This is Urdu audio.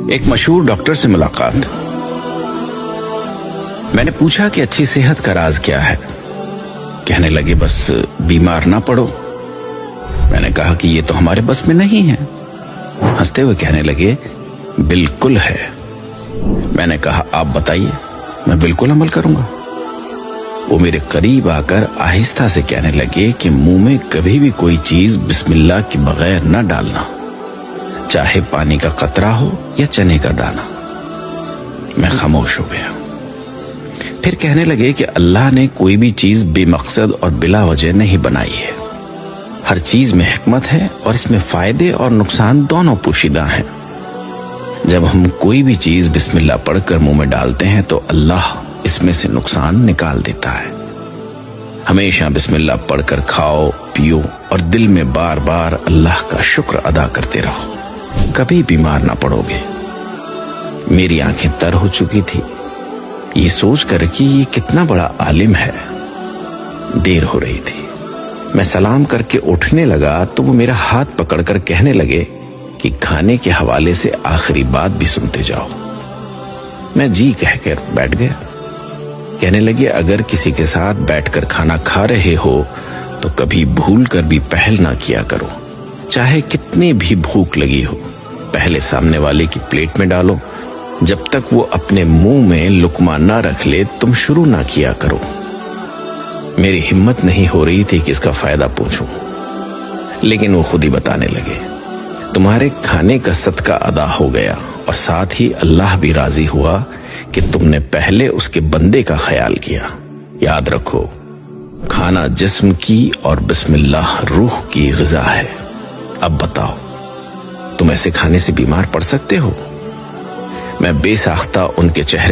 ایک مشہور ڈاکٹر سے ملاقات۔ میں نے پوچھا کہ اچھی صحت کا راز کیا ہے؟ کہنے لگے بس بیمار نہ پڑو۔ میں نے کہا کہ یہ تو ہمارے بس میں نہیں ہے۔ ہنستے ہوئے کہنے لگے بالکل ہے۔ میں نے کہا آپ بتائیے، میں بالکل عمل کروں گا۔ وہ میرے قریب آ کر آہستہ سے کہنے لگے کہ منہ میں کبھی بھی کوئی چیز بسم اللہ کے بغیر نہ ڈالنا، چاہے پانی کا قطرہ ہو یا چنے کا دانہ۔ میں خاموش ہو گیا۔ پھر کہنے لگے کہ اللہ نے کوئی بھی چیز بے مقصد اور بلا وجہ نہیں بنائی ہے۔ ہر چیز میں حکمت ہے اور اس میں فائدے اور نقصان دونوں پوشیدہ ہیں۔ جب ہم کوئی بھی چیز بسم اللہ پڑھ کر منہ میں ڈالتے ہیں تو اللہ اس میں سے نقصان نکال دیتا ہے۔ ہمیشہ بسم اللہ پڑھ کر کھاؤ پیو اور دل میں بار بار اللہ کا شکر ادا کرتے رہو، کبھی بیمار نہ پڑو گے۔ میری آنکھیں تر ہو چکی تھی، یہ سوچ کر کہ یہ کتنا بڑا عالم ہے۔ دیر ہو رہی تھی، میں سلام کر کے اٹھنے لگا تو وہ میرا ہاتھ پکڑ کر کہنے لگے کہ کھانے کے حوالے سے آخری بات بھی سنتے جاؤ۔ میں جی کہہ کر بیٹھ گیا۔ کہنے لگے اگر کسی کے ساتھ بیٹھ کر کھانا کھا رہے ہو تو کبھی بھول کر بھی پہل نہ کیا کرو، چاہے کتنی بھی بھوک لگی ہو۔ پہلے سامنے والے کی پلیٹ میں ڈالو، جب تک وہ اپنے منہ میں لقمہ نہ رکھ لے تم شروع نہ کیا کرو۔ میری ہمت نہیں ہو رہی تھی کہ اس کا فائدہ پوچھوں، لیکن وہ خود ہی بتانے لگے تمہارے کھانے کا صدقہ ادا ہو گیا اور ساتھ ہی اللہ بھی راضی ہوا کہ تم نے پہلے اس کے بندے کا خیال کیا۔ یاد رکھو، کھانا جسم کی اور بسم اللہ روح کی غذا ہے۔ اب بتاؤ، تم ایسے کھانے سے بیمار پڑ سکتے ہو؟ میں بے ساختہ ان کے چہرے